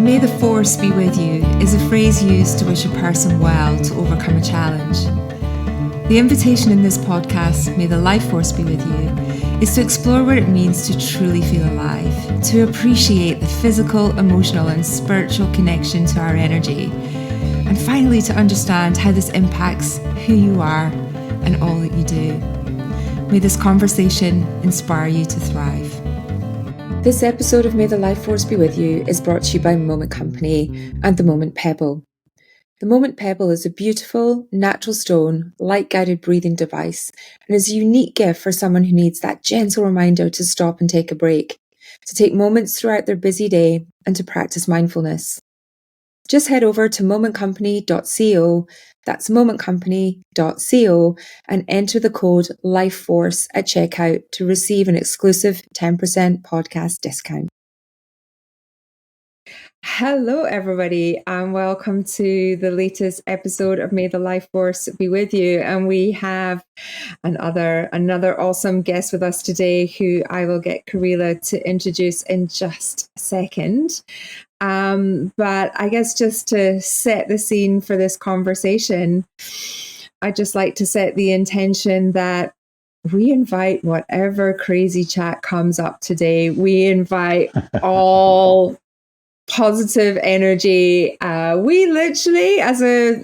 May the force be with you is a phrase used to wish a person well to overcome a challenge. The invitation in this podcast, May the life force be with you, is to explore what it means to truly feel alive, to appreciate the physical, emotional and spiritual connection to our energy, and finally to understand how this impacts who you are and all that you do. May this conversation inspire you to thrive. This episode of May the Life Force Be With You is brought to you by Moment Company and the Moment Pebble. The Moment Pebble is a beautiful, natural stone, light-guided breathing device and is a unique gift for someone who needs that gentle reminder to stop and take a break, to take moments throughout their busy day and to practice mindfulness. Just head over to momentcompany.co, that's momentcompany.co, and enter the code LIFEFORCE at checkout to receive an exclusive 10% podcast discount. Hello, everybody, and welcome to the latest episode of May the Life Force Be With You. And we have another awesome guest with us today who I will get Karila to introduce in just a second. But I guess just to set the scene for this conversation, I'd just like to set the intention that we invite whatever crazy chat comes up today. We invite all positive energy. We literally, as a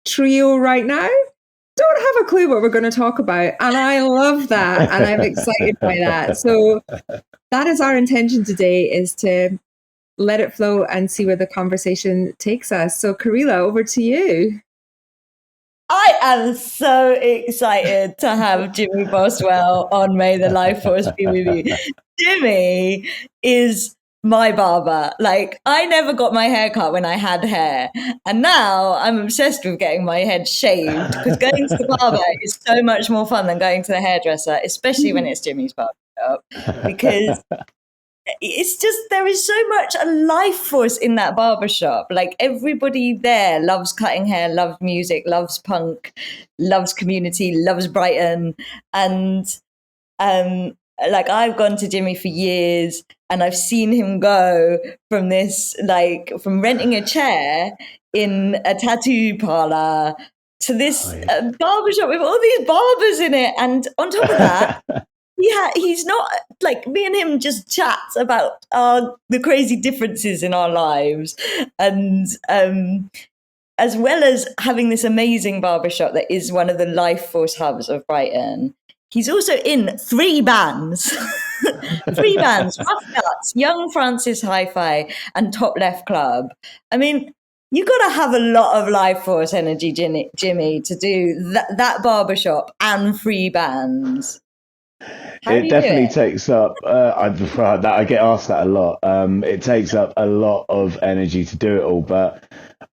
trio right now, don't have a clue what we're going to talk about. And I love that. And I'm excited by that. So that is our intention today, is to let it flow and see where the conversation takes us. So Karila, over to you. I am so excited to have Jimi Boswell on May the Life Force Be With You. Jimi is my barber. Like, I never got my hair cut when I had hair. And now I'm obsessed with getting my head shaved because going to the barber is so much more fun than going to the hairdresser, especially when it's Jimi's barbershop, because it's just, there is so much a life force in that barbershop. Like, everybody there loves cutting hair, loves music, loves punk, loves community, loves Brighton. And like, I've gone to Jimi for years and I've seen him go from this, like, from renting a chair in a tattoo parlor to this barbershop with all these barbers in it. And on top of that, he's not, like, me and him just chat about the crazy differences in our lives. And as well as having this amazing barbershop that is one of the life force hubs of Brighton, he's also in 3 bands. 3 bands: Rough Cuts, Young Francis Hi-Fi, and Top Left Club. I mean, you got to have a lot of life force energy, Jimi, to do that barbershop and 3 bands. It definitely takes up, I get asked that a lot. It takes up a lot of energy to do it all, but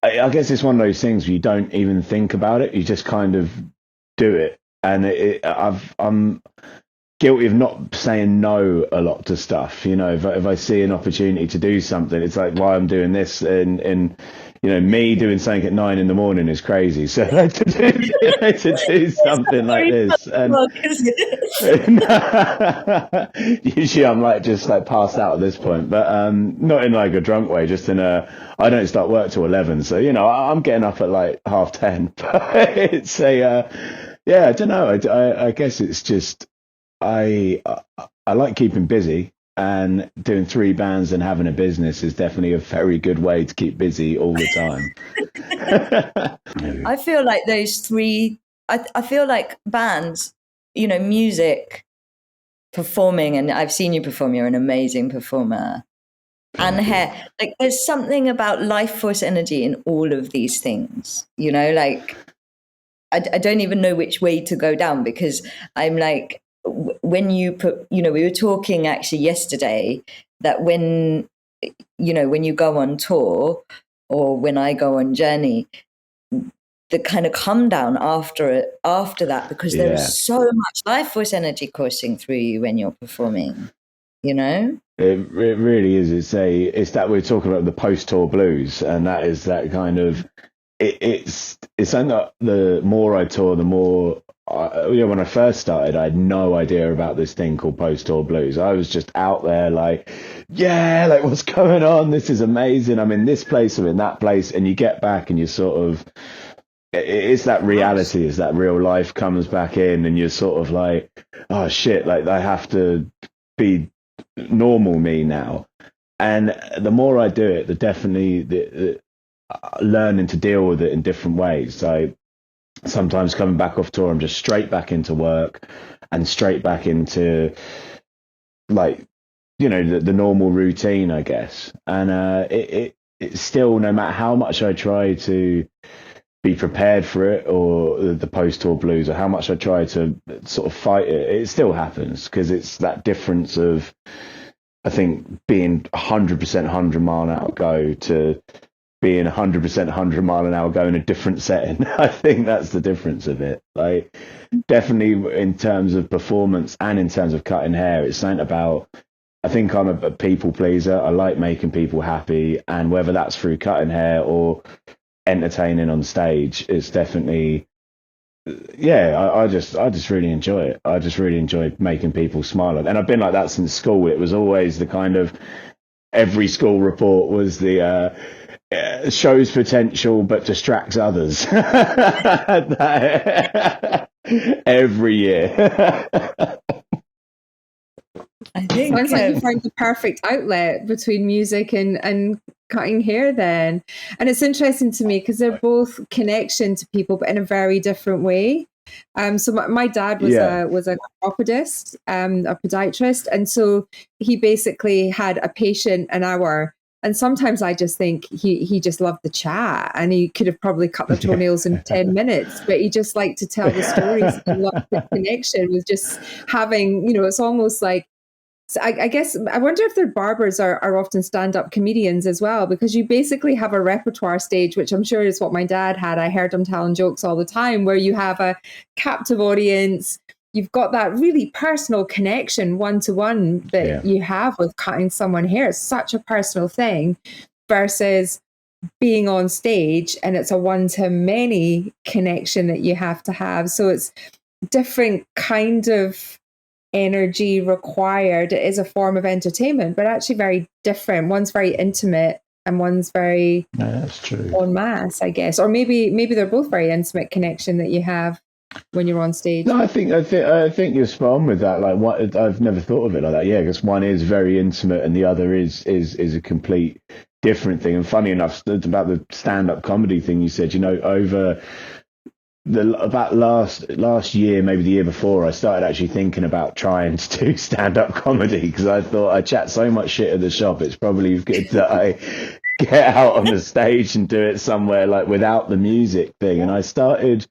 I guess it's one of those things where you don't even think about it. You just kind of do it. And I'm guilty of not saying no a lot to stuff. You know, if I see an opportunity to do something, it's like, why I'm doing this, and you know, me doing something at 9 a.m. is crazy. So to do something like this, and usually I'm like just like passed out at this point, but not in like a drunk way. Just in I don't start work till 11, so you know I'm getting up at like 10:30. But it's I don't know. I guess it's just I like keeping busy. And doing 3 bands and having a business is definitely a very good way to keep busy all the time. I feel like those 3, I feel like bands, you know, music, performing, and I've seen you perform, you're an amazing performer, and hair. Like, there's something about life force energy in all of these things, you know, like, I don't even know which way to go down, because I'm like, when you put, you know, we were talking actually yesterday that when you go on tour or when I go on journey, the kind of come down after that, because there is so much life force energy coursing through you when you're performing, you know? It really is. It's that we're talking about the post-tour blues, and that is that kind of, it's something that the more I tour, the more when I first started, I had no idea about this thing called post-tour blues. I was just out there like, yeah, like what's going on? This is amazing. I'm in this place, I'm in that place. And you get back and you sort of, it's that reality, it's that real life comes back in and you're sort of like, oh shit, like I have to be normal me now. And the more I do it, the definitely the learning to deal with it in different ways. So sometimes coming back off tour, I'm just straight back into work and straight back into like, the normal routine, I guess. And it's still, no matter how much I try to be prepared for it or the post-tour blues or how much I try to sort of fight it, it still happens because it's that difference of, I think, being 100% 100 mile an hour go to being 100% 100 mile an hour go in a different setting. I think that's the difference of it. Like, definitely in terms of performance and in terms of cutting hair, it's something about, I think I'm a people pleaser. I like making people happy. And whether that's through cutting hair or entertaining on stage, it's definitely, yeah, I just really enjoy it. I just really enjoy making people smile. And I've been like that since school. It was always the kind of, every school report was the shows potential but distracts others. Every year. I think sounds like you find the perfect outlet between music and cutting hair then. And it's interesting to me because they're both connection to people, but in a very different way. So my dad was a orthopedist, a podiatrist, and so he basically had a patient an hour. And sometimes I just think he just loved the chat, and he could have probably cut their toenails in 10 minutes, but he just liked to tell the stories and loved the connection with just having, it's almost like, so I guess I wonder if their barbers are often stand-up comedians as well, because you basically have a repertoire stage, which I'm sure is what my dad had. I heard him telling jokes all the time, where you have a captive audience. You've got that really personal connection one-to-one that you have with cutting someone hair. It's such a personal thing versus being on stage, and it's a one-to-many connection that you have to have. So it's different kind of energy required. It is a form of entertainment, but actually very different. One's very intimate and one's very that's true en masse, I guess. Or maybe they're both very intimate connection that you have when you're on stage. No, I think you're spot on with that. Like, what, I've never thought of it like that. Yeah, because one is very intimate and the other is a complete different thing. And funny enough, about the stand-up comedy thing you said, over about last year, maybe the year before, I started actually thinking about trying to do stand-up comedy because I thought I chat so much shit at the shop. It's probably good that I get out on the stage and do it somewhere like without the music thing. And I started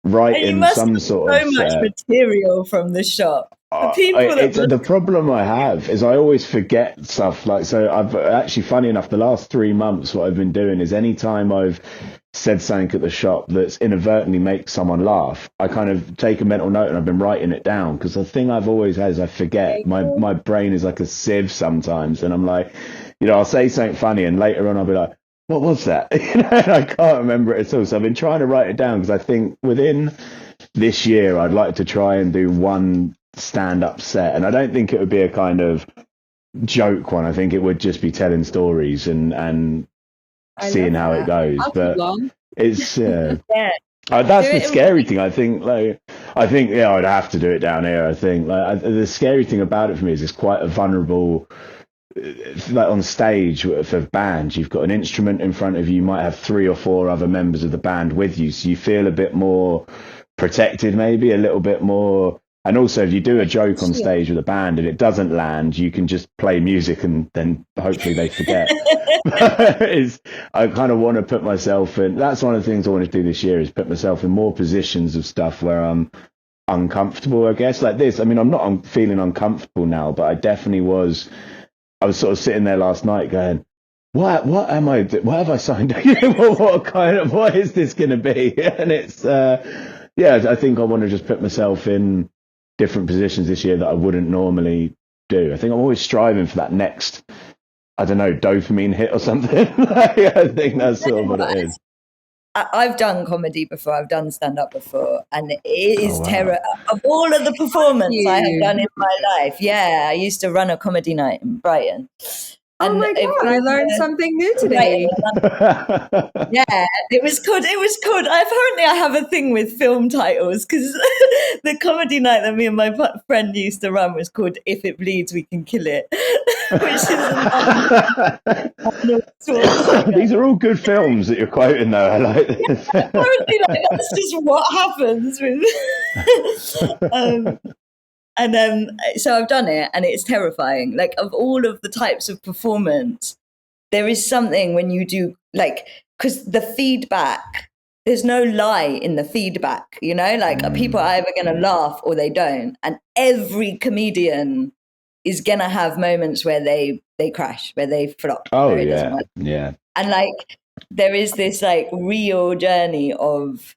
writing some sort of so much material from the shop. The problem I have is I always forget stuff. Like, so I've actually, funny enough, the last 3 months, what I've been doing is anytime I've said something at the shop that's inadvertently makes someone laugh, I kind of take a mental note and I've been writing it down, because the thing I've always had is I forget. My brain is like a sieve sometimes, and I'm like, I'll say something funny and later on I'll be like, what was that? And I can't remember it at all. So I've been trying to write it down because I think within this year I'd like to try and do one stand-up set, and I don't think it would be a kind of joke one. I think it would just be telling stories and seeing how it goes. But it's that's the scary thing. I think I'd have to do it down here. I think the scary thing about it for me is it's quite a vulnerable. Like on stage for bands, you've got an instrument in front of you. You might have 3 or 4 other members of the band with you, so you feel a bit more protected, maybe a little bit more. And also, if you do a joke on stage with a band and it doesn't land, you can just play music and then hopefully they forget. I kind of want to put myself in. That's one of the things I want to do this year, is put myself in more positions of stuff where I'm uncomfortable, I guess. Like this, I mean, I'm feeling uncomfortable now, but I definitely was. I was sort of sitting there last night going, what am I, what have I signed? What is this going to be? And it's, I think I want to just put myself in different positions this year that I wouldn't normally do. I think I'm always striving for that next, I don't know, dopamine hit or something. I think that's sort of what it is. I've done comedy before, I've done stand-up before, and it is terror. Of all of the performance I have done in my life, yeah, I used to run a comedy night in Brighton. Oh my God, I learned something new today. Yeah, it was called. Apparently, I have a thing with film titles because the comedy night that me and my friend used to run was called "If It Bleeds, We Can Kill It," which is These are all good films that you're quoting, though. I like this. Yeah, apparently, that's just what happens with. So I've done it, and it's terrifying. Like, of all of the types of performance, there is something when you do, like, because the feedback, there's no lie in the feedback, people are either going to laugh or they don't. And every comedian is going to have moments where they crash, where they flop. Oh, it yeah. Yeah. And there is this real journey of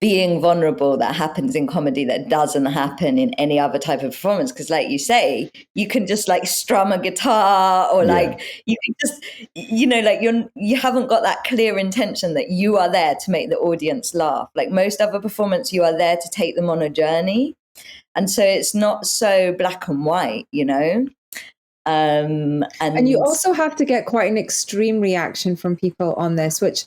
being vulnerable that happens in comedy that doesn't happen in any other type of performance, because like you say, you can just strum a guitar, or you can just you haven't got that clear intention that you are there to make the audience laugh. Like most other performance, you are there to take them on a journey, and so it's not so black and white, and you also have to get quite an extreme reaction from people on this, which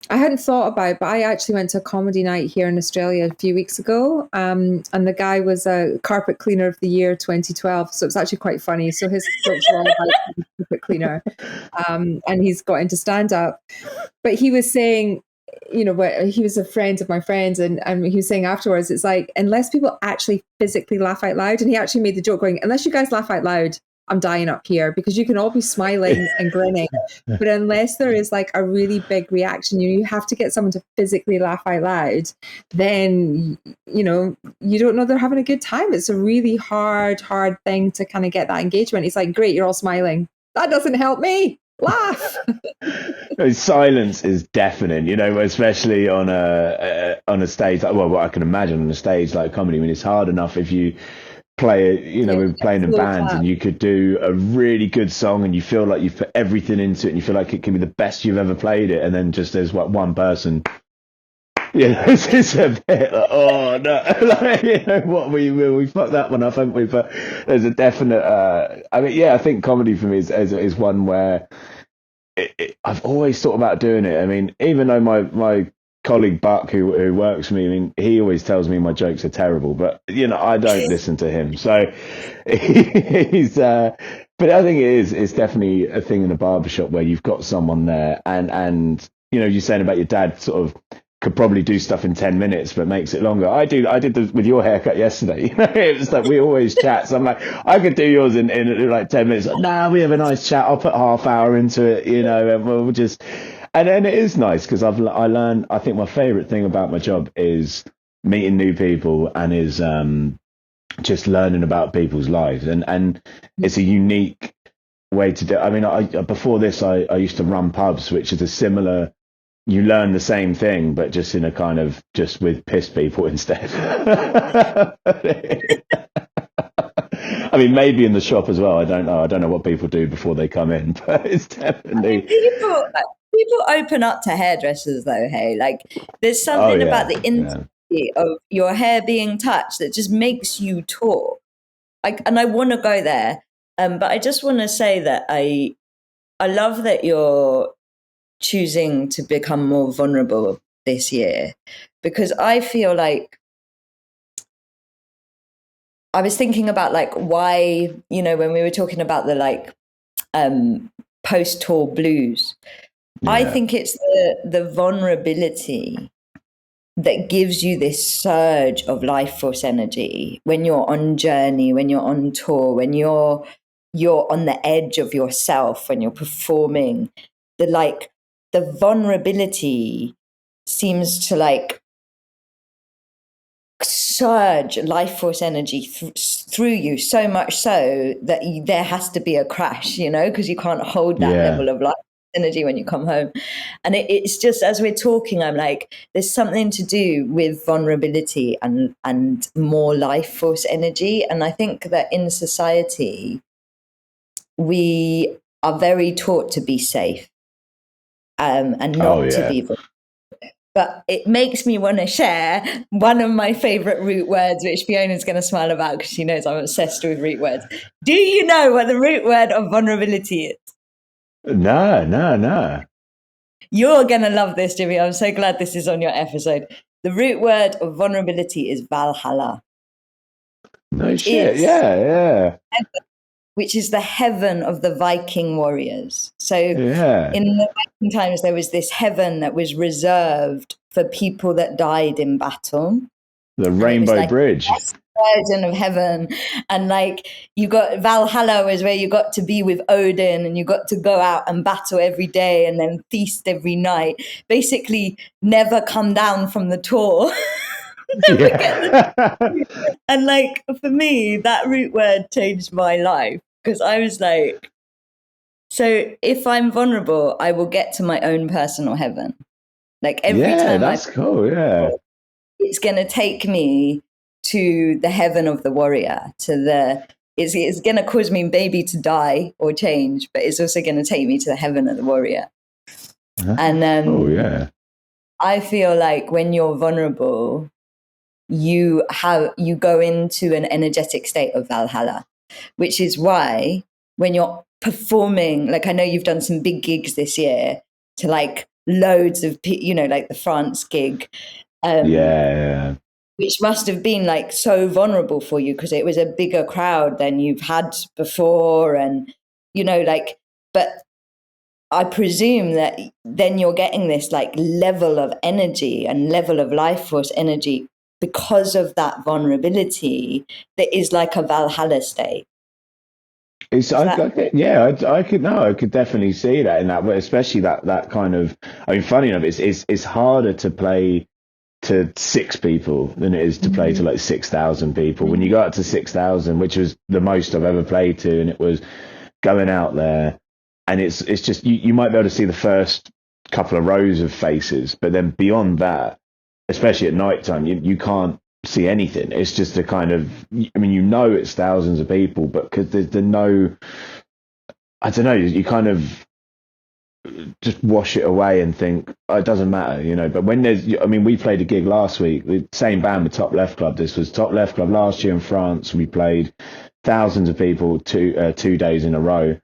I hadn't thought about, but I actually went to a comedy night here in Australia a few weeks ago, and the guy was a carpet cleaner of the year 2012, so it's actually quite funny. So his jokes were all about carpet cleaner, and he's got into stand-up. But he was saying, he was a friend of my friends, and he was saying afterwards, it's like, unless people actually physically laugh out loud, and he actually made the joke going, unless you guys laugh out loud, I'm dying up here, because you can all be smiling and grinning, but unless there is a really big reaction, you have to get someone to physically laugh out loud, then you don't know they're having a good time. It's a really hard thing to kind of get that engagement. It's like, great, you're all smiling, that doesn't help me. Laugh. Silence is deafening, especially on a stage what I can imagine on a stage like comedy. I mean, it's hard enough if you play, we're playing in bands, and you could do a really good song and you feel like you've put everything into it and you feel like it can be the best you've ever played it, and then just there's one person, it's a bit oh no, what we fucked that one up, haven't we? But there's a definite I think comedy for me is one where I've always thought about doing it. I mean, even though my colleague Buck, who works for me, I mean, he always tells me my jokes are terrible, but I don't listen to him. So he's but I think it's definitely a thing in a barbershop where you've got someone there, and you're saying about your dad sort of could probably do stuff in 10 minutes but makes it longer. I did with your haircut yesterday. It was like we always chat, so I'm like, I could do yours in 10 minutes. Nah, we have a nice chat, I'll put half hour into it, and we'll just. And then it is nice because I learned, I think my favorite thing about my job is meeting new people, and is just learning about people's lives. And it's a unique way to do it. I mean, before this, I used to run pubs, which is a similar, you learn the same thing, but just in a kind of, just with pissed people instead. I mean, maybe in the shop as well. I don't know. I don't know what people do before they come in, but it's definitely... People open up to hairdressers, though. Hey, there's something about the intimacy of your hair being touched that just makes you talk. And I want to go there, but I just want to say that I love that you're choosing to become more vulnerable this year, because I feel like I was thinking about why, when we were talking about the post-tour blues. Yeah. I think it's the vulnerability that gives you this surge of life force energy when you're on journey, when you're on tour, when you're on the edge of yourself, when you're performing. The vulnerability seems to surge life force energy through you, so much so that there has to be a crash, because you can't hold that level of life energy when you come home. And it's just, as we're talking, I'm like, there's something to do with vulnerability and more life force energy. And I think that in society, we are very taught to be safe. and not to be vulnerable. But it makes me want to share one of my favorite root words, which Fiona's going to smile about because she knows I'm obsessed with root words. Do you know what the root word of vulnerability is? No. You're going to love this, Jimmy. I'm so glad this is on your episode. The root word of vulnerability is Valhalla. No shit. Yeah. Which is the heaven of the Viking warriors. So in the Viking times, there was this heaven that was reserved for people that died in battle. The Rainbow Bridge. Version of heaven. And like you got Valhalla was where you got to be with Odin and you got to go out and battle every day and then feast every night. Basically never come down from the tour. And like for me, that root word changed my life because I was like, so if I'm vulnerable, I will get to my own personal heaven. Like every time that's cool. Yeah. It's going to take me to the heaven of the warrior, it's going to cause me maybe to die or change, but it's also going to take me to the heaven of the warrior. And I feel like when you're vulnerable, you go into an energetic state of Valhalla, which is why when you're performing, like I know you've done some big gigs this year to like loads of like the France gig, which must have been like so vulnerable for you because it was a bigger crowd than you've had before, and but I presume that then you're getting this like level of energy and level of life force energy because of that vulnerability that is like a Valhalla state. I could definitely see that in that way, especially that kind of. I mean, funny enough, it's harder to play to 6 people than it is to play to like 6,000 people. When you go up to 6,000, which was the most I've ever played to, and it was going out there, and it's just you might be able to see the first couple of rows of faces, but then beyond that, especially at night time, you can't see anything. It's just a kind of, I mean, it's thousands of people, but because there's no, I don't know, you kind of just wash it away and think, oh, it doesn't matter, but when we played a gig last week, the same band with Top Left Club. This was Top Left Club last year in France. We played thousands of people 2 days in a row.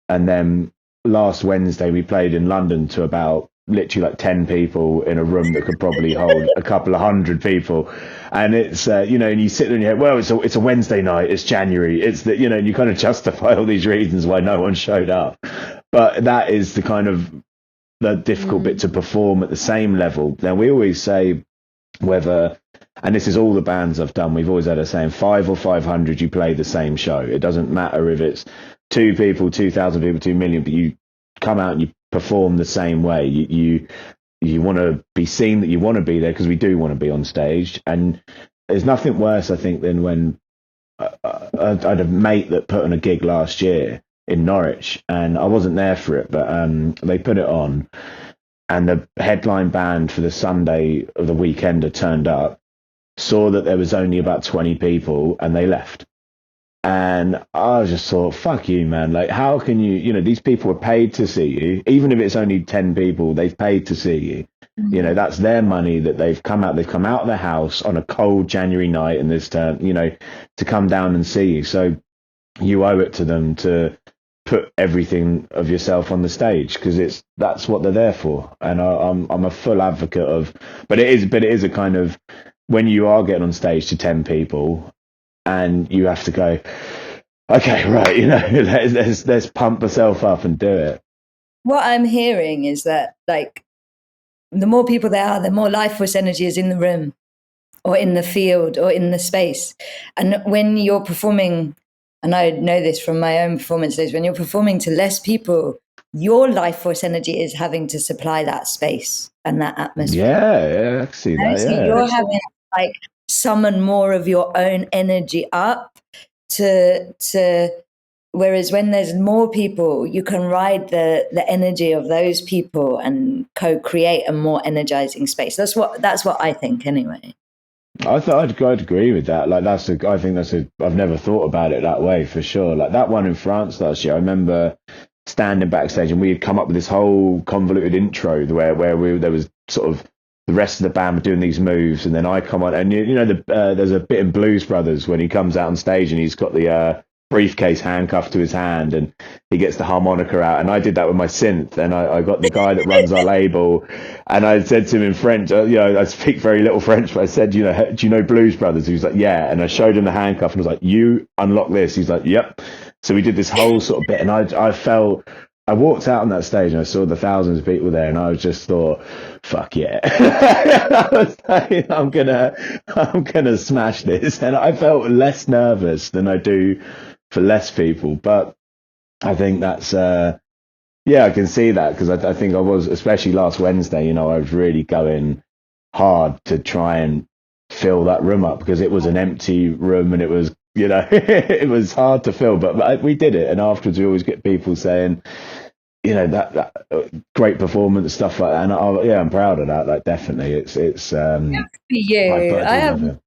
And then last Wednesday we played in London to about literally like 10 people in a room that could probably hold a couple of hundred people. And it's, and you sit there and you head, well, it's a Wednesday night, it's January, it's that, and you kind of justify all these reasons why no one showed up. But that is the kind of the difficult bit to perform at the same level. Now, we always say whether, and this is all the bands I've done, we've always had a saying, 5 or 500, you play the same show. It doesn't matter if it's 2 people, 2,000 people, 2 million, but you come out and you perform the same way. You want to be seen that you want to be there, because we do want to be on stage. And there's nothing worse, I think, than when I had a mate that put on a gig last year in Norwich, and I wasn't there for it, but they put it on, and the headline band for the Sunday of the weekend had turned up, saw that there was only about 20 people, and they left. And I just thought, fuck you, man. Like, how can you, these people are paid to see you. Even if it's only 10 people, they've paid to see you. That's their money that they've come out of their house on a cold January night in this term, to come down and see you. So you owe it to them to put everything of yourself on the stage, because that's what they're there for. And I'm a full advocate of, but it is a kind of, when you are getting on stage to 10 people, and you have to go, okay, right, let's pump myself up and do it. What I'm hearing is that, like, the more people there are, the more life force energy is in the room or in the field or in the space. And when you're performing, and I know this from my own performance days, when you're performing to less people, your life force energy is having to supply that space and that atmosphere. Yeah, I see that. So you're having like summon more of your own energy up to whereas when there's more people, you can ride the energy of those people and co-create a more energizing space. That's what I think anyway. I'd agree with that. Like, I've never thought about it that way, for sure. Like that one in France last year, I remember standing backstage, and we had come up with this whole convoluted intro where there was sort of the rest of the band were doing these moves, and then I come on, and there's a bit in Blues Brothers when he comes out on stage and he's got the briefcase handcuffed to his hand and he gets the harmonica out, and I did that with my synth, and I got the guy that runs our label, and I said to him in French, I speak very little French, but I said, do you know Blues Brothers? He was like, yeah, and I showed him the handcuff and I was like, you unlock this. He's like, yep. So we did this whole sort of bit, and I walked out on that stage and I saw the thousands of people there, and I just thought, fuck yeah. I was like, I'm gonna smash this. And I felt less nervous than I do for less people. But I think that's, I can see that, because I think I was, especially last Wednesday, I was really going hard to try and fill that room up, because it was an empty room and it was, it was hard to fill, but we did it. And afterwards we always get people saying, that great performance, stuff like that. And I'm proud of that. Like, definitely, it's I do love it.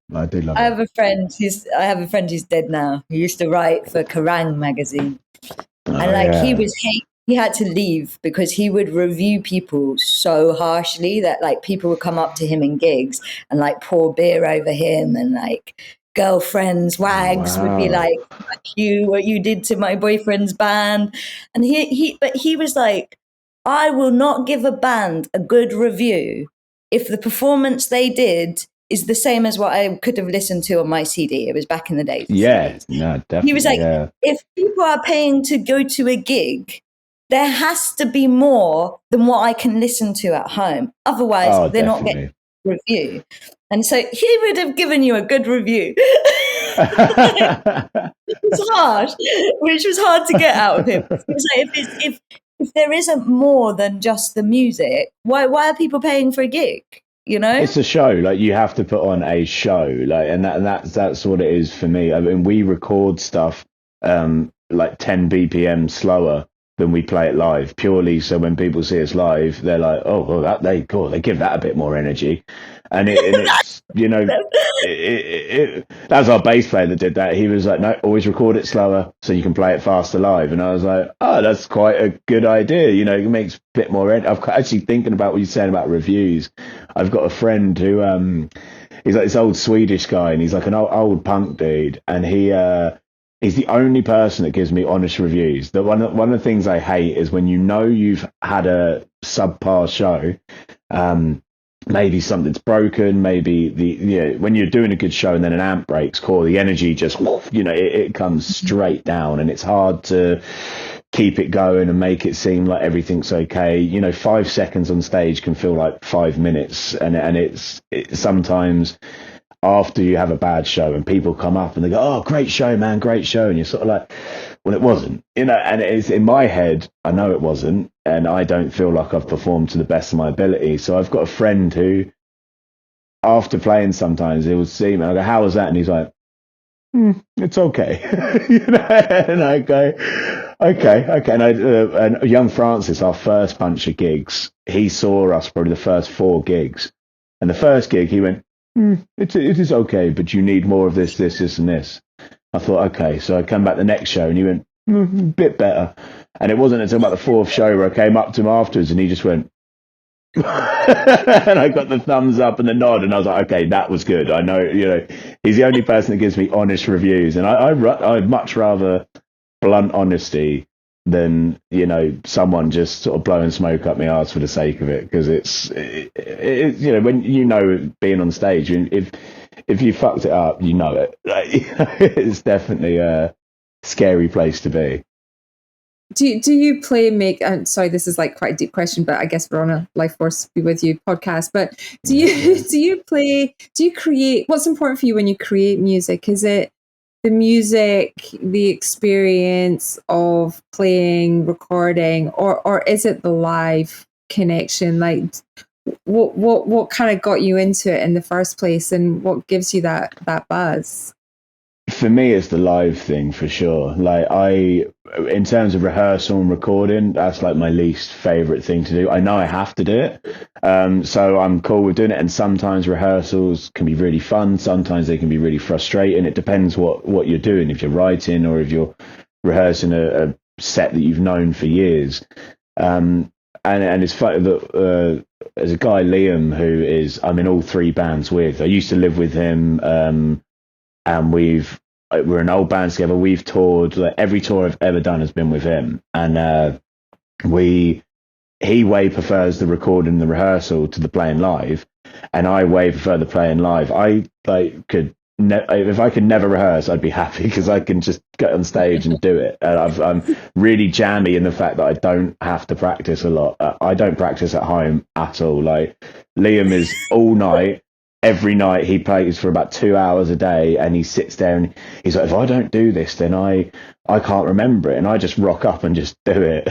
I have a friend who's dead now. He used to write for Kerrang magazine, and he had to leave because he would review people so harshly that like people would come up to him in gigs and like pour beer over him, and like girlfriends, wags would be like, what you did to my boyfriend's band. And he was like, I will not give a band a good review if the performance they did is the same as what I could have listened to on my CD. It was back in the day. Yeah, no, definitely. He was like, if people are paying to go to a gig, there has to be more than what I can listen to at home. Otherwise, they're not getting a review. And so he would have given you a good review. It's harsh, which was hard to get out of him. It was like, if there isn't more than just the music, why are people paying for a gig? It's a show. Like, you have to put on a show. Like, and that's what it is for me. I mean, we record stuff like 10 BPM slower than we play it live, purely so when people see us live, they're like, oh, well, they give that a bit more energy. And it's, that was our bass player that did that. He was like, no, always record it slower so you can play it faster live. And I was like, oh, that's quite a good idea. It makes a bit more energy. I'm actually thinking about what you're saying about reviews. I've got a friend who, he's like this old Swedish guy, and he's like an old punk dude. And he's the only person that gives me honest reviews. One of the things I hate is when you've had a subpar show, maybe something's broken, maybe when you're doing a good show and then an amp breaks, the energy just, it comes straight down, and it's hard to keep it going and make it seem like everything's okay. 5 seconds on stage can feel like 5 minutes, and it's sometimes after you have a bad show and people come up and they go, oh, great show, man, great show. And you're sort of like, well, it wasn't, and it's in my head, I know it wasn't, and I don't feel like I've performed to the best of my ability. So I've got a friend who, after playing sometimes, he will see me and I go, how was that? And he's like, it's okay. And I go, okay. And young Francis, our first bunch of gigs, he saw us probably the first 4 gigs. And the first gig, he went, it is okay, but you need more of this, and this. I thought, okay. So I come back the next show, and he went, a bit better. And it wasn't until about the 4th show where I came up to him afterwards, and he just went, and I got the thumbs up and the nod, and I was like, okay, that was good. I know, he's the only person that gives me honest reviews, and I'd much rather blunt honesty than someone just sort of blowing smoke up my arse for the sake of it, because it's when being on stage, if you fucked it up, it. It's definitely a scary place to be. Do you play and make? Sorry, this is like quite a deep question, but I guess we're on a Life Force Be With You podcast. But do you play? Do you create? What's important for you when you create music? Is it the music, the experience of playing, recording, or is it the live connection? Like, what kind of got you into it in the first place, and what gives you that buzz? For me, it's the live thing for sure. Like, in terms of rehearsal and recording, that's like my least favorite thing to do. I know I have to do it, so I'm cool with doing it. And sometimes rehearsals can be really fun. Sometimes they can be really frustrating. It depends what you're doing. If you're writing or if you're rehearsing a set that you've known for years. And it's funny that there's a guy, Liam, who I'm in all three bands with. I used to live with him, and we're an old band together. We've toured, like, every tour I've ever done has been with him, and he way prefers the recording and the rehearsal to the playing live, and I way prefer the playing live. I if I could never rehearse, I'd be happy, because I can just get on stage and do it. And I'm really jammy in the fact that I don't have to practice a lot. I don't practice at home at all. Like, Liam is all night. Every night he plays for about 2 hours a day, and he sits there and he's like, if I don't do this, then I can't remember it. And I just rock up and just do it.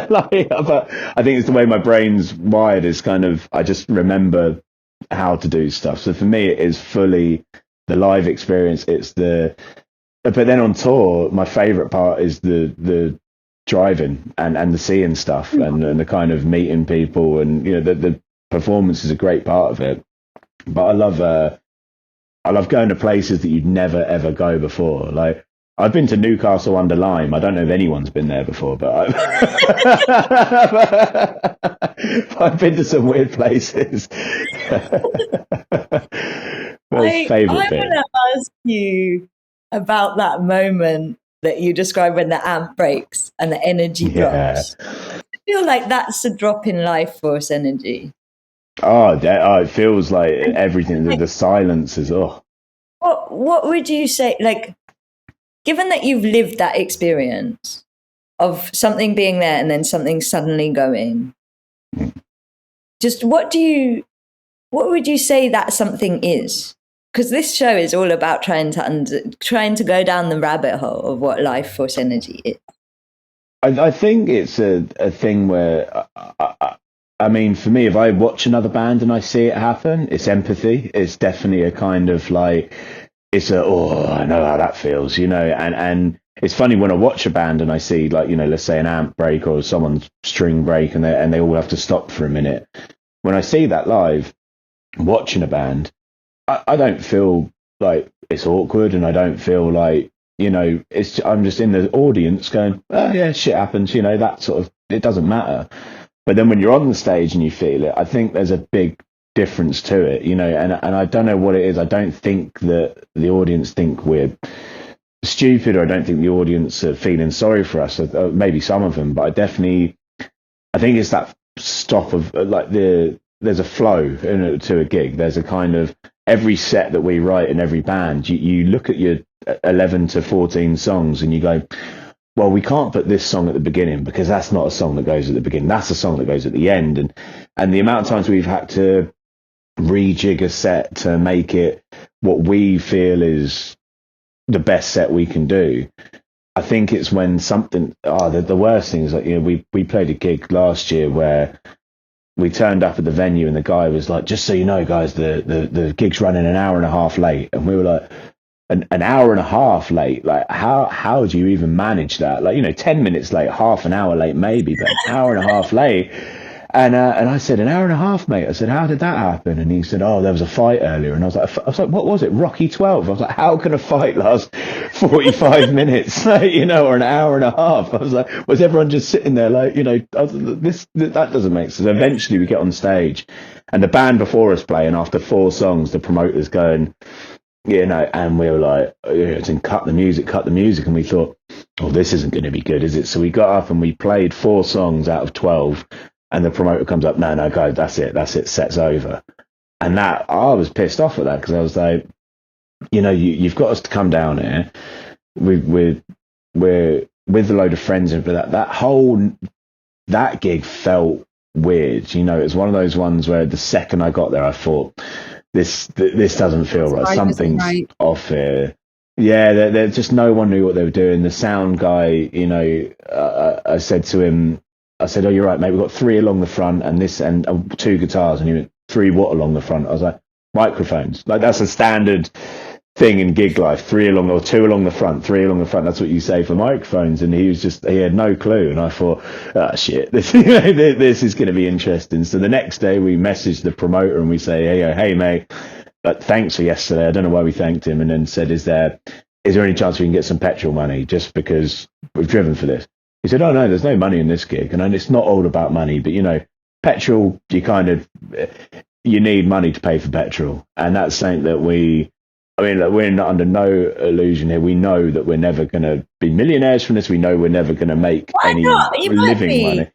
But I think it's the way my brain's wired, is kind of, I just remember how to do stuff. So for me, it is fully the live experience. But then on tour, my favorite part is the driving and the seeing stuff, and the kind of meeting people, and the performance is a great part of it. But I love going to places that you'd never ever go before. Like, I've been to Newcastle under Lyme. I don't know if anyone's been there before, but I've been to some weird places. I want to ask you about that moment that you described when the amp breaks and the energy drops. I feel like that's a drop in life force energy. Oh, it feels like everything. The silence is. Oh. What would you say? Like, given that you've lived that experience of something being there and then something suddenly going, just what would you say that something is? Because this show is all about trying to go down the rabbit hole of what life force energy is. I think it's a thing where, I mean, for me, if I watch another band and I see it happen, it's empathy. It's definitely a kind of like, I know how that feels, and it's funny when I watch a band and I see, like, let's say an amp break or someone's string break, and they all have to stop for a minute. When I see that live, watching a band, I don't feel like it's awkward, and I don't feel like, I'm just in the audience going, oh yeah, shit happens, that sort of, it doesn't matter. But then when you're on the stage and you feel it, I think there's a big difference to it, and I don't know what it is. I don't think that the audience think we're stupid, or I don't think the audience are feeling sorry for us, or maybe some of them, but I think it's that stop of, like, there's a flow to a gig. There's a kind of, every set that we write in every band, you look at your 11 to 14 songs and you go, well, we can't put this song at the beginning because that's not a song that goes at the beginning. That's a song that goes at the end. And the amount of times we've had to rejig a set to make it what we feel is the best set we can do. I think it's when something, the worst thing is, like, we played a gig last year where we turned up at the venue and the guy was like, just so you know, guys, the gig's running an hour and a half late. And we were like, an hour and a half late? Like, how do you even manage that? Like, 10 minutes late, half an hour late maybe, but an hour and a half late. And I said, an hour and a half, mate. I said, how did that happen? And he said, oh, there was a fight earlier. And I was like, what was it? Rocky 12? I was like, how can a fight last 45 minutes, or an hour and a half? I was like, was everyone just sitting there like, that doesn't make sense. Eventually we get on stage and the band before us play, and after 4 songs, the promoter's going, and we were like, cut the music. And we thought, oh, this isn't going to be good, is it? So we got up and we played 4 songs out of 12. And the promoter comes up, no, guys, that's it, set's over. And that, I was pissed off at that, because I was like, you've got us to come down here. We're with a load of friends, but that gig felt weird. It's one of those ones where the second I got there, I thought, this doesn't feel right. Something's off here. Yeah, there's just, no one knew what they were doing. The sound guy, I said to him, oh, you're right, mate, we've got 3 along the front and 2 guitars. And he went, 3 what along the front? I was like, microphones. Like, that's a standard thing in gig life. 2 along the front, 3 along the front. That's what you say for microphones. And he had no clue. And I thought, shit, this is going to be interesting. So the next day we messaged the promoter and we say, hey mate, thanks for yesterday. I don't know why we thanked him. And then said, is there is there any chance we can get some petrol money just because we've driven for this? He said, oh no, there's no money in this gig. And it's not all about money, but petrol, you need money to pay for petrol. And that's something that we're not under no illusion here. We know that we're never going to be millionaires from this. We know we're never going to make any living money.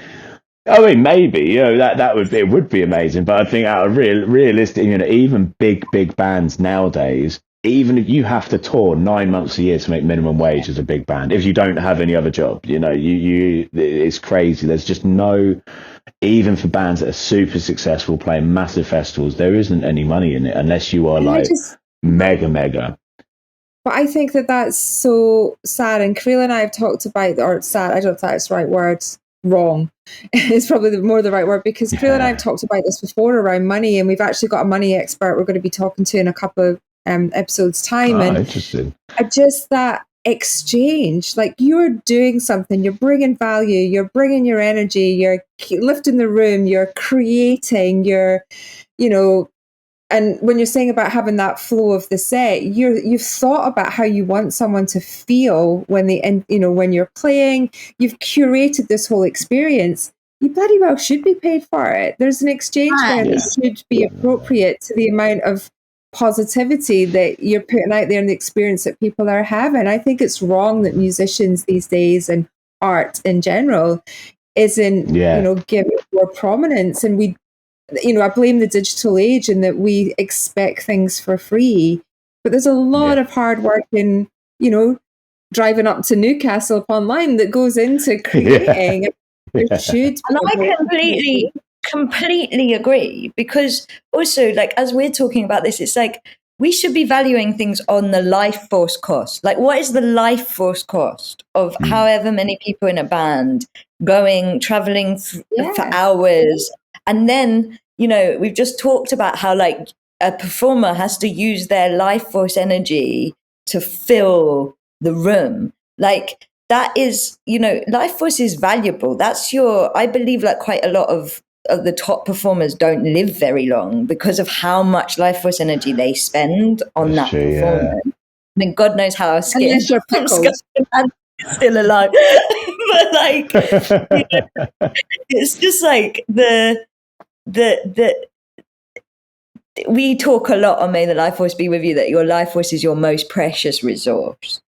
I mean, maybe, it would be amazing. But I think out of realistic, even big bands nowadays, even if you have to tour 9 months a year to make minimum wage as a big band, if you don't have any other job, it's crazy. There's just no, even for bands that are super successful playing massive festivals, there isn't any money in it unless you are mega. But I think that's so sad. And Creel and I have talked about, or sad, I don't know if that's the right word, wrong. It's probably more the right word, because Creel and I have talked about this before around money, and we've actually got a money expert we're going to be talking to in a couple of episodes time. And interesting. Just that exchange, like you're doing something, you're bringing value, you're bringing your energy, you're lifting the room, you're creating, and when you're saying about having that flow of the set, you've thought about how you want someone to feel when when you're playing. You've curated this whole experience. You bloody well should be paid for it. There's an exchange there that should be appropriate to the amount of positivity that you're putting out there and the experience that people are having. I think it's wrong that musicians these days and art in general isn't given more prominence, and we. I blame the digital age in that we expect things for free, but there's a lot of hard work in, driving up to Newcastle upon Lyme that goes into creating. It should. And I completely agree, because also, like, as we're talking about this, it's like we should be valuing things on the life force cost. Like, what is the life force cost of however many people in a band traveling for hours? And then, we've just talked about how, like, a performer has to use their life force energy to fill the room. Like, that is, life force is valuable. That's I believe, like, quite a lot of the top performers don't live very long because of how much life force energy they spend on that performance. I mean, God knows how scared I'm still alive. But, like, it's just like we talk a lot on May the Life Force Be With You that your life force is your most precious resource,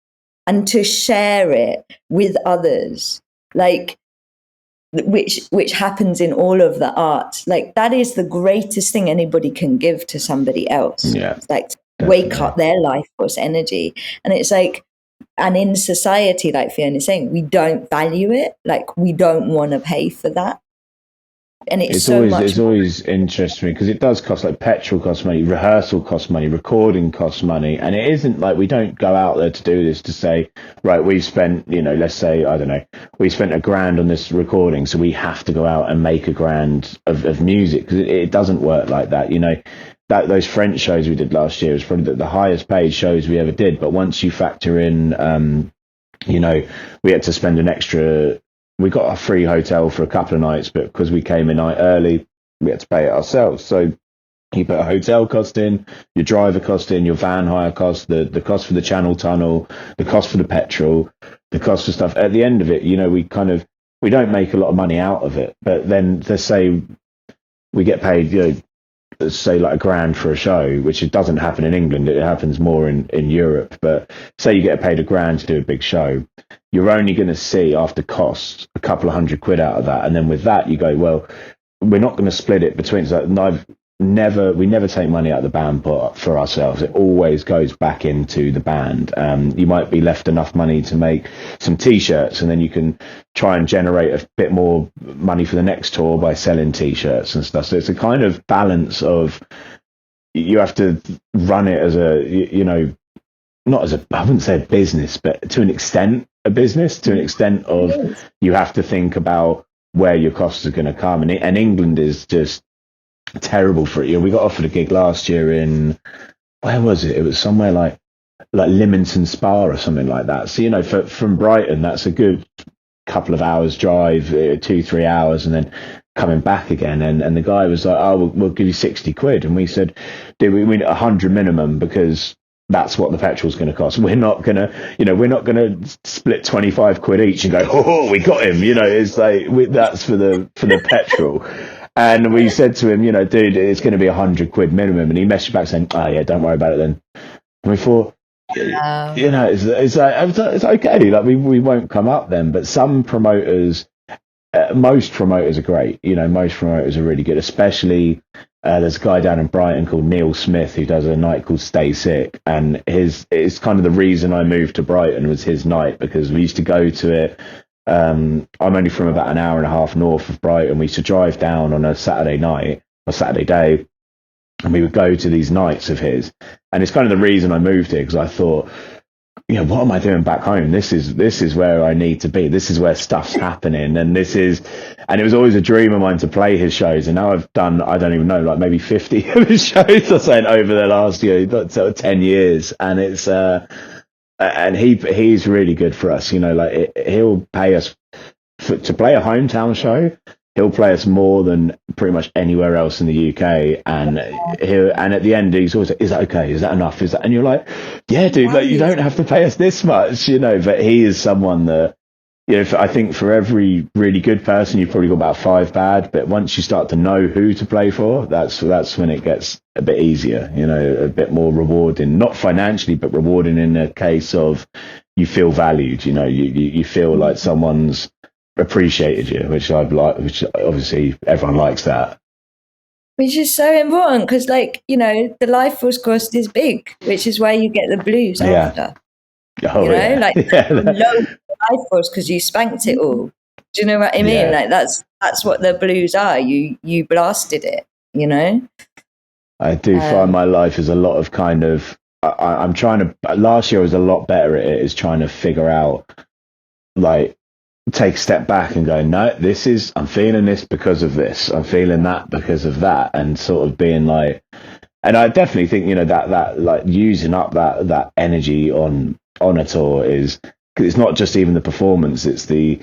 and to share it with others, like, which happens in all of the arts, like, that is the greatest thing anybody can give to somebody else. It's like wake up their life force energy. And it's like, and in society, like Fiona is saying, we don't value it. Like, we don't want to pay for that. And it's always interesting me, because it does cost, like, petrol costs money, rehearsal costs money, recording costs money, and it isn't like we don't go out there to do this to say, right, we've spent, let's say, I don't know, we spent $1,000 on this recording, so we have to go out and make $1,000 of music, because it doesn't work like that. Those French shows we did last year was probably the highest paid shows we ever did, but once you factor in, we had to spend an extra. We got a free hotel for a couple of nights, but because we came in early, we had to pay it ourselves. So you put a hotel cost in, your driver cost in, your van hire cost, the cost for the Channel Tunnel, the cost for the petrol, the cost for stuff. At the end of it, we don't make a lot of money out of it. But then let's say we get paid, say like $1,000 for a show, which it doesn't happen in England. It happens more in Europe. But say you get paid $1,000 to do a big show, you're only going to see after costs a couple of £100 out of that. And then with that, you go, well, we're not going to split it between. So we never take money out of the band for ourselves. It always goes back into the band. You might be left enough money to make some T-shirts, and then you can try and generate a bit more money for the next tour by selling T-shirts and stuff. So it's a kind of balance of, you have to run it as not as I wouldn't say a business, but to an extent a business, to an extent of you have to think about where your costs are going to come. And England is just terrible for it. We got offered a gig last year in, where was it? It was somewhere like Leamington Spa or something like that. So, from Brighton, that's a good couple of hours drive, 2-3 hours, and then coming back again. And the guy was like, oh, we'll give you £60. And we said, dude, we need 100 minimum, because that's what the petrol's going to cost. We're not going to split 25 quid each and go, oh, we got him. It's like, that's for the petrol. And we said to him, dude, it's going to be 100 quid minimum. And he messaged back saying, oh yeah, don't worry about it then. And we thought, it's okay. Like we won't come up then, but some promoters, most promoters are great. Most promoters are really good, especially there's a guy down in Brighton called Neil Smith who does a night called Stay Sick, and it's kind of the reason I moved to Brighton was his night, because we used to go to it. I'm only from about an hour and a half north of Brighton. We used to drive down on a Saturday night or Saturday day, and we would go to these nights of his. And it's kind of the reason I moved here, because I thought, what am I doing back home? This is where I need to be. This is where stuff's happening. And it was always a dream of mine to play his shows. And now I've done, I don't even know, like maybe 50 of his shows or something over the last, sort of 10 years. And it's, and he's really good for us. He'll pay us to play a hometown show. He'll play us more than pretty much anywhere else in the UK, and at the end he's always like, "Is that okay? Is that enough? Is that?" And you're like, "Yeah, dude, like you don't have to pay us this much, But he is someone that, I think for every really good person, you've probably got about 5 bad. But once you start to know who to play for, that's when it gets a bit easier, a bit more rewarding, not financially, but rewarding in a case of you feel valued. You feel like someone's appreciated you, which obviously everyone likes that, which is so important, because the life force cost is big, which is why you get the blues after. Low life force because you spanked it all. Do you know what I mean? Like that's what the blues are. You blasted it. I do find my life is a lot of kind of I'm trying to, last year I was a lot better at it, is trying to figure out, like, take a step back and go, no, I'm feeling this because of this, I'm feeling that because of that, and sort of being like, and I definitely think that like using up that energy on a tour is, because it's not just even the performance, it's the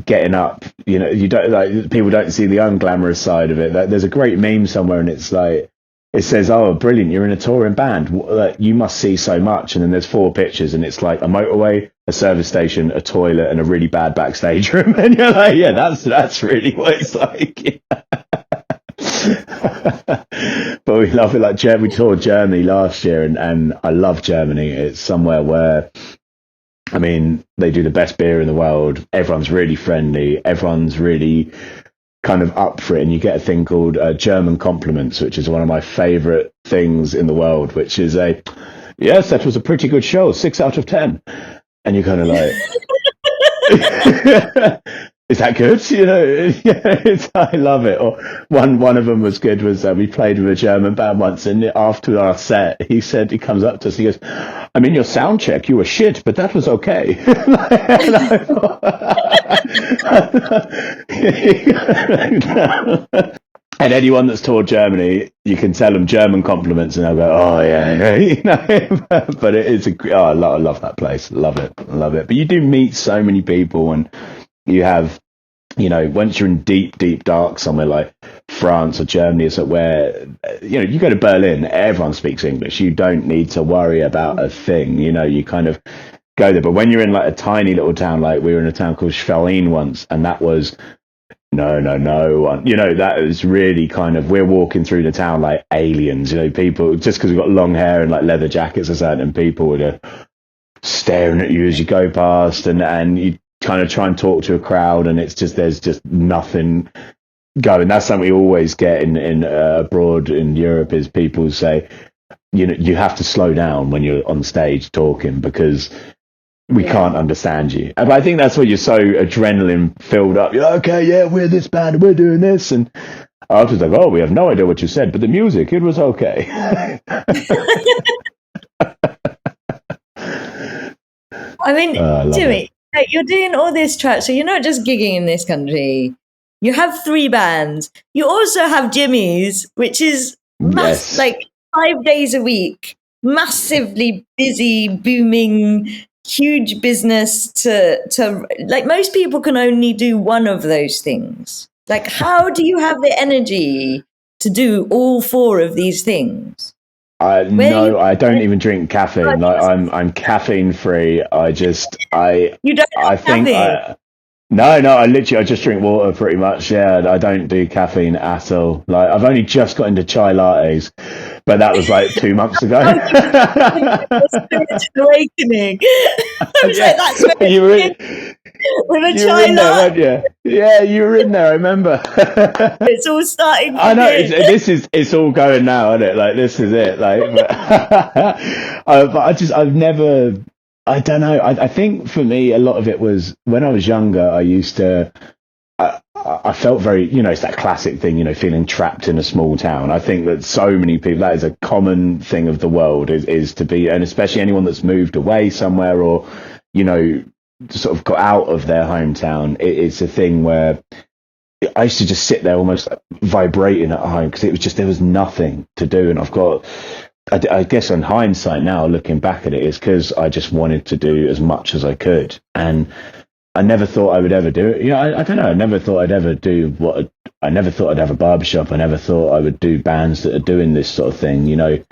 getting up, you don't, like, people don't see the unglamorous side of it. There's a great meme somewhere and it's like, it says, oh, brilliant, you're in a touring band, you must see so much. And then there's 4 pictures and it's like a motorway, a service station, a toilet, and a really bad backstage room. And you're like, yeah, that's really what it's like. But we love it. Like, we toured Germany last year, and I love Germany. It's somewhere where, I mean, they do the best beer in the world. Everyone's really friendly. Everyone's really kind of up for it, and you get a thing called German compliments, which is one of my favorite things in the world, which is yes, that was a pretty good show, 6 out of 10. And you're kind of like, is that good? I love it. Or one of them was good, was we played with a German band once, and after our set, he comes up to us, he goes, I mean, your sound check, you were shit, but that was okay. And anyone that's toured Germany, you can tell them German compliments and they'll go, oh yeah. But it is I love that place. Love it. But you do meet so many people, and you have, once you're in deep, deep dark somewhere like France or Germany, is where, you go to Berlin, everyone speaks English. You don't need to worry about a thing. You kind of go there. But when you're in like a tiny little town, like we were in a town called Schwerin once, and that was no. That is really kind of, we're walking through the town like aliens. People, just because we've got long hair and like leather jackets or something, and people would staring at you as you go past, and you kind of try and talk to a crowd, and it's just, there's just nothing going. That's something we always get in abroad in Europe, is people say, you have to slow down when you're on stage talking, because we can't understand you. But I think that's why you're so adrenaline filled up. You're like, okay, yeah, we're this band, we're doing this, and I was like, oh, we have no idea what you said, but the music, it was okay. I mean, Jimmy, you're doing all this track, so you're not just gigging in this country. You have 3 bands. You also have Jimmy's, which is like 5 days a week, massively busy, booming, huge business to like, most people can only do one of those things. Like, how do you have the energy to do all 4 of these things? No, I don't even drink caffeine. Like I'm caffeine free. You don't I have think caffeine? no, I just drink water pretty much. Yeah, I don't do caffeine at all. Like I've only just got into chai lattes, but that was like 2 months ago. Oh, spiritual awakening. I was like, Yeah, that's where you were it with a you were chai in there, latte. weren't you? Yeah, you were in there. I remember. It's all starting to I know begin. it's all going now, isn't it? Like this is it. Like, but I've never. I don't know. I think for me, a lot of it was when I was younger. I used to. I felt very, it's that classic thing, feeling trapped in a small town. I think that so many people, that is a common thing of the world, is to be, and especially anyone that's moved away somewhere or, sort of got out of their hometown. It's a thing where I used to just sit there almost like vibrating at home because it was just, there was nothing to do. And I guess in hindsight now, looking back at it, is because I just wanted to do as much as I could. And I never thought I would ever do it. I don't know. I never thought I'd ever do I never thought I'd have a barbershop. I never thought I would do bands that are doing this sort of thing. I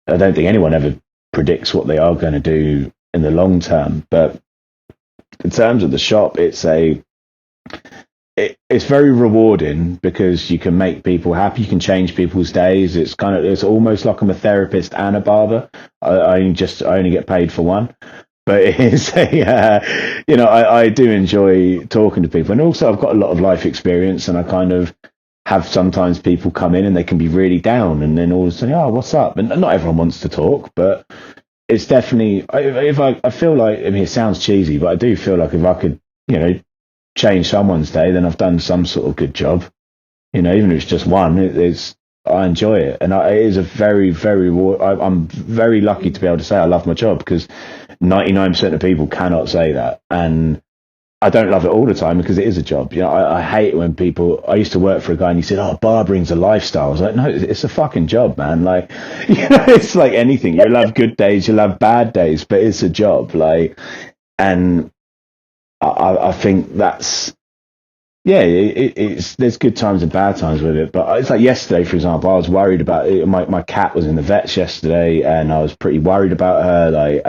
don't think anyone ever predicts what they are going to do in the long term. But in terms of the shop, it's very rewarding because you can make people happy. You can change people's days. It's almost like I'm a therapist and a barber. I only get paid for one. But it is I do enjoy talking to people, and also I've got a lot of life experience, and I kind of have sometimes people come in and they can be really down, and then all of a sudden, oh, what's up? And not everyone wants to talk, but it's definitely, I feel like, I mean, it sounds cheesy, but I do feel like if I could, change someone's day, then I've done some sort of good job. Even if it's just one, I enjoy it, and it is a very, very. I'm very lucky to be able to say I love my job because 99% of people cannot say that, and I don't love it all the time because it is a job. I hate it when people. I used to work for a guy and he said, "Oh, barbering's a lifestyle." I was like, "No, it's a fucking job, man. Like, it's like anything. You'll have good days, you'll have bad days, but it's a job. Like, and I think that's." Yeah, it's there's good times and bad times with it, but it's like yesterday, for example, I was worried about it. My cat was in the vets yesterday, and I was pretty worried about her.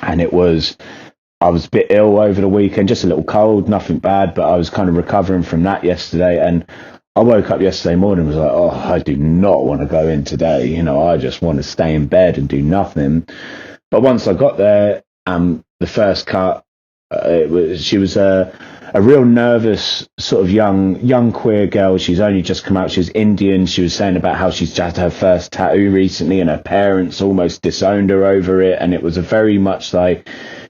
And I was a bit ill over the weekend, just a little cold, nothing bad, but I was kind of recovering from that yesterday. And I woke up yesterday morning and was like, oh, I do not want to go in today. I just want to stay in bed and do nothing. But once I got there, the first cut, she was a real nervous sort of young queer girl. She's only just come out. She's Indian. She was saying about how she's just had her first tattoo recently and her parents almost disowned her over it. And it was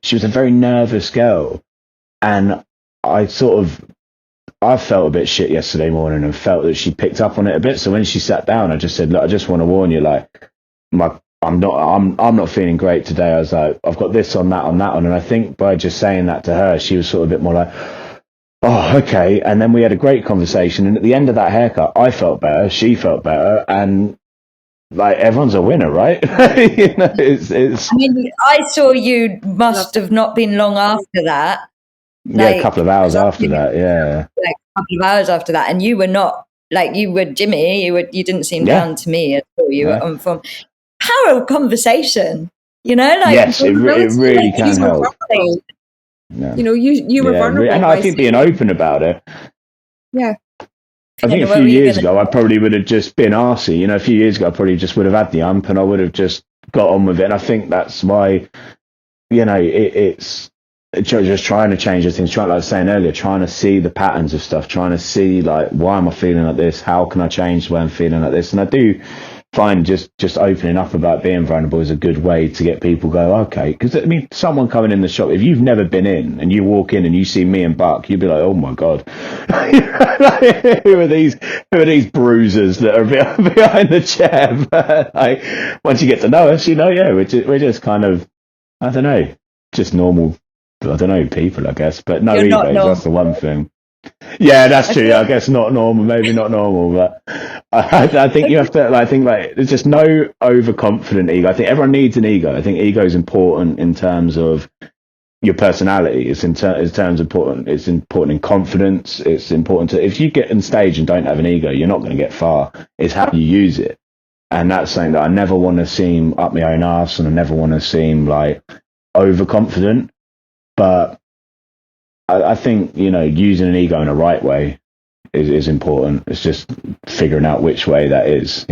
she was a very nervous girl. And I felt a bit shit yesterday morning and felt that she picked up on it a bit. So when she sat down, I just said, look, I just want to warn you, like, I'm not feeling great today. I was like, I've got this on that on. And I think by just saying that to her, she was sort of a bit more like, oh, okay. And then we had a great conversation. And at the end of that haircut, I felt better. She felt better. And like, everyone's a winner, right? It's. I mean, I saw you must have not been long after that. Yeah, a couple of hours after that. Yeah. Like a couple of hours after that. And you were not, like, you were Jimmy. You didn't seem down to me at all. You were on form. Power of conversation, like, yes, it really can help. Yeah. You were vulnerable, and I think being open about it. Yeah, I think a few years ago I probably would have just been arsey. A few years ago I probably just would have had the ump and I would have just got on with it. And I think that's why, it's just trying to change the things. Like I was saying earlier, trying to see the patterns of stuff, trying to see, like, why am I feeling like this? How can I change the way I'm feeling like this? And I do find just opening up about being vulnerable is a good way to get people go, okay. Because, I mean, someone coming in the shop, if you've never been in and you walk in and you see me and Buck, you'd be like, oh my God, who are these bruisers that are behind the chair? But, like, once you get to know us, we're just kind of, I don't know, just normal, people, I guess. But no egos, that's the one thing. Yeah, that's true. I guess not normal, maybe not normal, but I think you have to. I think there's just no overconfident ego. I think everyone needs an ego. I think ego is important in terms of your personality. It's important. It's important in confidence. It's important if you get on stage and don't have an ego, you're not going to get far. It's how you use it. And that's something that I never want to seem up my own arse, and I never want to seem like overconfident. But I think, using an ego in a right way is important. It's just figuring out which way that is,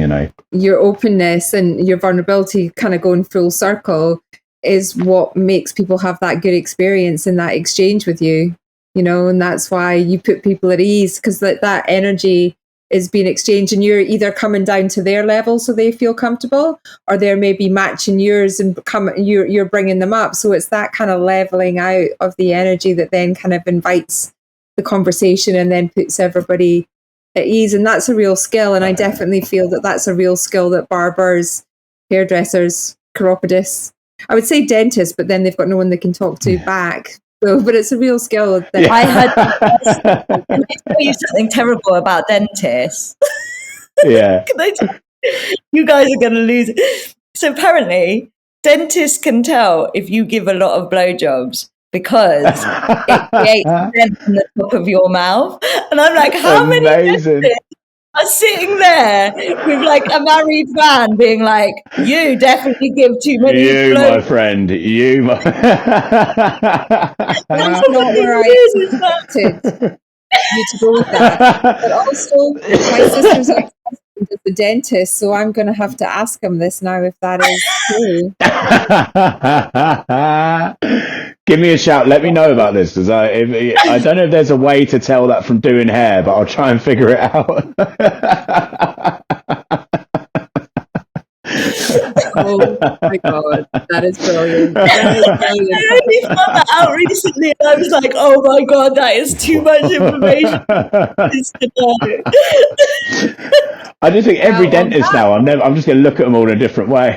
Your openness and your vulnerability kind of going full circle is what makes people have that good experience in that exchange with you, and that's why you put people at ease, because that energy is being exchanged, and you're either coming down to their level so they feel comfortable, or they're maybe matching yours and you're bringing them up. So it's that kind of leveling out of the energy that then kind of invites the conversation and then puts everybody at ease. And that's a real skill. And I definitely feel that that's a real skill that barbers, hairdressers, chiropodists, I would say dentists, but then they've got no one they can talk to back. So, but it's a real skill. That I had can I tell you something terrible about dentists? Yeah. You guys are going to lose it. So apparently, dentists can tell if you give a lot of blowjobs because it creates a dent in the top of your mouth. And I'm like, how many dentists are sitting there with like a married man being like, you definitely give too many blowjobs. My friend, That's not where I expected you to go with that. But also, my sister's ex-husband is a dentist, so I'm going to have to ask him this now if that is true. Give me a shout. Let me know about this, because I don't know if there's a way to tell that from doing hair, but I'll try and figure it out. Oh my God, that is brilliant. That is brilliant. I only found that out recently, and I was like, oh my God, that is too much information. I just think every dentist now, I'm just going to look at them all in a different way.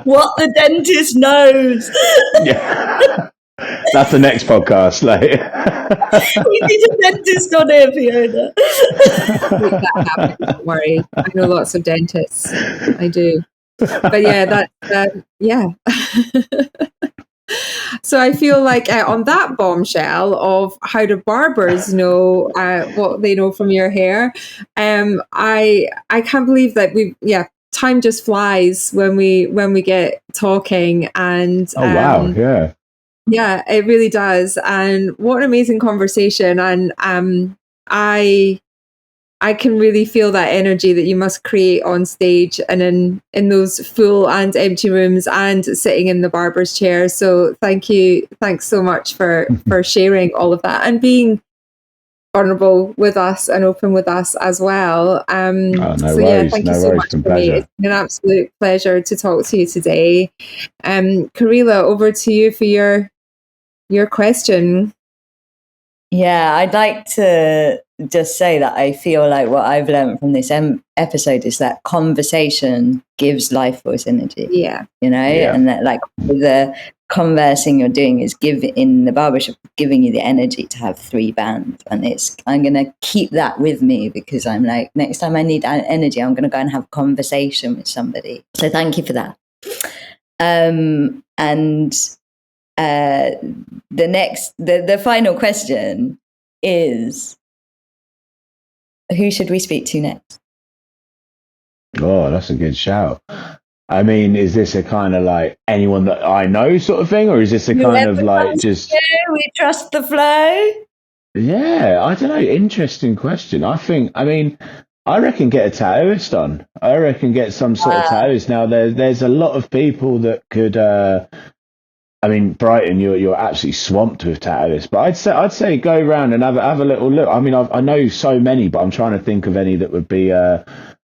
What the dentist knows. Yeah. That's the next podcast. Like, we need a dentist on here, Fiona. Make that happen, don't worry. I know lots of dentists. I do. But yeah, yeah. So I feel like on that bombshell of how do barbers know what they know from your hair, I can't believe that time just flies when we get talking. And oh wow, yeah. Yeah, it really does. And what an amazing conversation. And I can really feel that energy that you must create on stage and in those full and empty rooms and sitting in the barber's chair. So thank you. Thanks so much for sharing all of that and being vulnerable with us and open with us as well. No so worries, yeah, thank you so much for me. It's been an absolute pleasure to talk to you today. Karila, over to you for your question. Yeah, I'd like to just say that I feel like what I've learned from this episode is that conversation gives life force energy. Yeah. And that like the conversing you're doing is in the barbershop, giving you the energy to have 3 bands. And I'm going to keep that with me, because I'm like, next time I need energy, I'm going to go and have a conversation with somebody. So thank you for that. The final question is, who should we speak to next? Oh, that's a good shout. I mean, is this a kind of like anyone that I know sort of thing, or is this a kind of like just we trust the flow? Yeah, I don't know. Interesting question. I reckon get a tattooist on. I reckon get some sort of tattooist. Now there's a lot of people that could Brighton, you're absolutely swamped with tattooists, but I'd say go around and have a little look. I mean, I know so many, but I'm trying to think of any that would be. I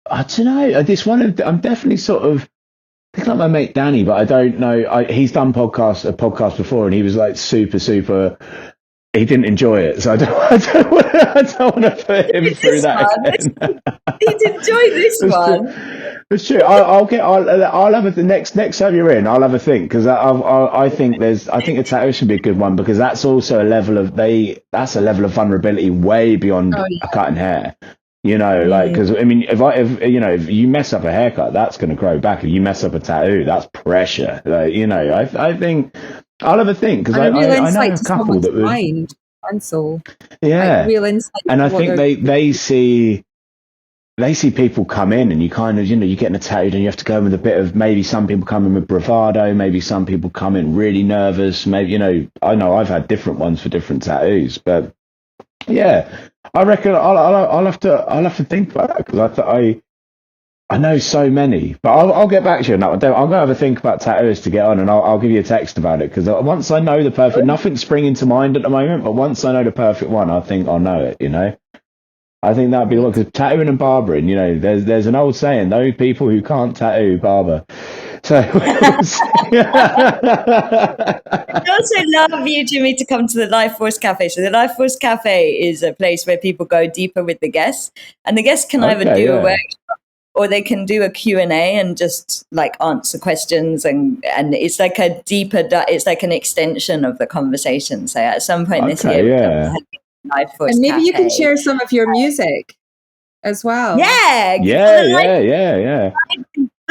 don't know. This one, I'm definitely sort of. I think like my mate Danny, but I don't know. He's done a podcast before, and he was like super. He didn't enjoy it, so I don't want to put him through that again. He'd enjoy this one. It's true. I'll have the next time you're in. I'll have a think, because I think a tattoo should be a good one, because that's also a level of vulnerability way beyond a cutting hair. Like, because if you mess up a haircut, that's going to grow back. If you mess up a tattoo, that's pressure. Like, I think I'll have a think, because I know a couple that would mind and soul. Yeah, like real insight. And I think they see. they see people come in and you kind of, you're getting a tattooed and you have to go in with a bit of, maybe some people come in with bravado, maybe some people come in really nervous, maybe, I know I've had different ones for different tattoos, but yeah, I reckon I'll have to think about that, because I know so many, but I'll get back to you on that one. I'm going to have a think about tattoos to get on, and I'll give you a text about it, because once I know the perfect, nothing's springing to mind at the moment, but once I know the perfect one, I think I'll know it, I think that'd be the one, because tattooing and barbering, there's an old saying, those people who can't tattoo, barber. So I also love you, Jimmy, to come to the Life Force Cafe. So the Life Force Cafe is a place where people go deeper with the guests, and the guests can either do a workshop, or they can do a Q&A and just like answer questions, and it's like a deeper, it's like an extension of the conversation. So at some point this year, Life Force and maybe Cafe. You can share some of your music as well. Yeah.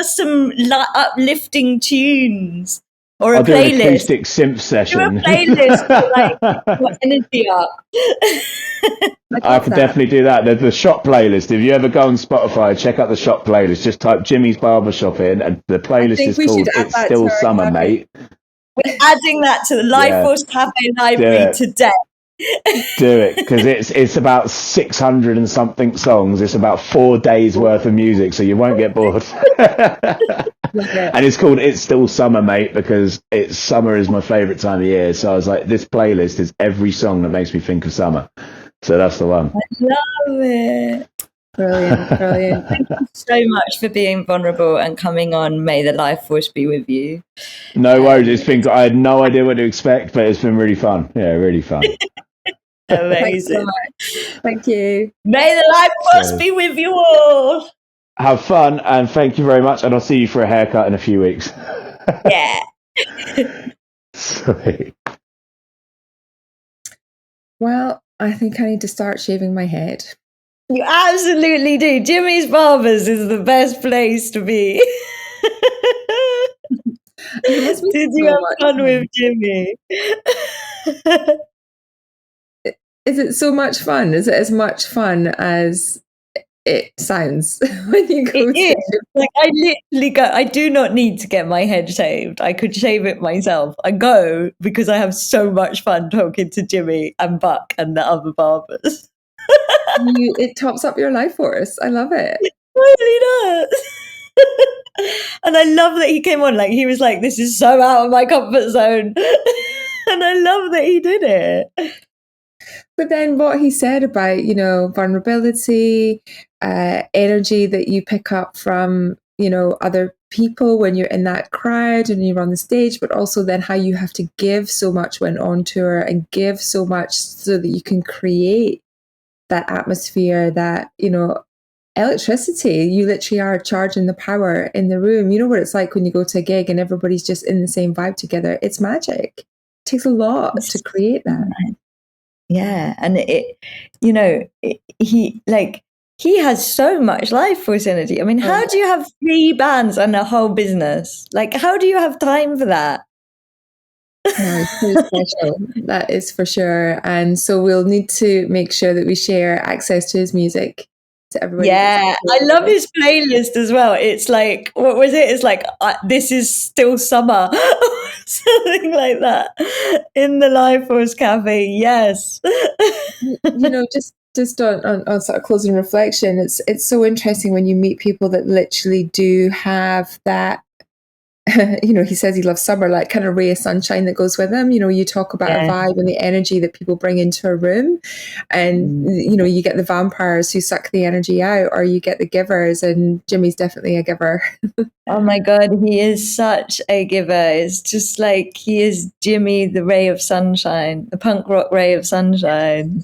Some uplifting tunes, or I'll a playlist. do an acoustic synth session. Do a playlist to put energy up. I could definitely do that. There's the shop playlist. If you ever go on Spotify, check out the shop playlist. Just type Jimmy's Barbershop in, and the playlist is called "It's Still Summer, Mate." We're adding that to the Life Force Cafe library today. Do it, because it's about 600 and something songs. It's about 4 days worth of music, so you won't get bored. And it's called "It's Still Summer, Mate," because summer is my favorite time of year. So I was like, this playlist is every song that makes me think of summer. So that's the one. I love it. Brilliant. Thank you so much for being vulnerable and coming on. May the Life Force be with you. No worries. I had no idea what to expect, but it's been really fun. Yeah, really fun. Amazing. Thanks so much. Thank you. May the Life Force be with you all. Have fun, and thank you very much. And I'll see you for a haircut in a few weeks. Yeah. Sweet. Well, I think I need to start shaving my head. You absolutely do. Jimmy's Barbers is the best place to be. Did you have fun with Jimmy? Is it so much fun? Is it as much fun as it sounds when you go to like, I literally go, I do not need to get my head shaved. I could shave it myself. I go because I have so much fun talking to Jimmy and Buck and the other barbers. It tops up your life force. I love it. It really does. And I love that he came on, like, he was like, this is so out of my comfort zone. And I love that he did it. But then what he said about, vulnerability, energy that you pick up from, other people when you're in that crowd and you're on the stage, but also then how you have to give so much when on tour and give so much so that you can create that atmosphere, that, electricity. You literally are charging the power in the room. You know what it's like when you go to a gig and everybody's just in the same vibe together. It's magic. It takes a lot to create that. Yeah, and he has so much life force energy. I mean, how do you have 3 bands and a whole business? Like, how do you have time for that? No, it's so special. That is for sure. And so we'll need to make sure that we share access to his music to everybody. Yeah, I love his playlist as well. It's like, what was it? It's like, this is still summer. Something like that in the Life Force Cafe. Yes. Just on sort of closing reflection, it's so interesting when you meet people that literally do have that. He says he loves summer, like kind of ray of sunshine that goes with him. You talk about a vibe and the energy that people bring into a room, and you get the vampires who suck the energy out, or you get the givers, and Jimmy's definitely a giver. Oh my God, he is such a giver. It's just like he is Jimmy, the ray of sunshine, the punk rock ray of sunshine.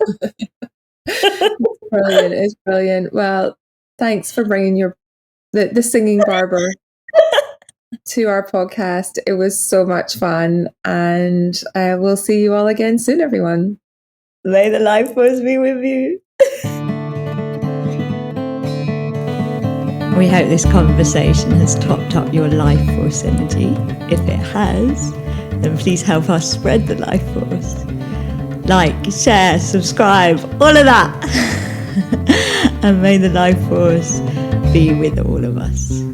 It's brilliant. Well, thanks for bringing the singing barber to our podcast. It was so much fun, and we'll see you all again soon, everyone. May the Life Force be with you. We hope this conversation has topped up your life force energy. If it has, then please help us spread the life force. Like, share, subscribe, all of that. and may the life force be with all of us.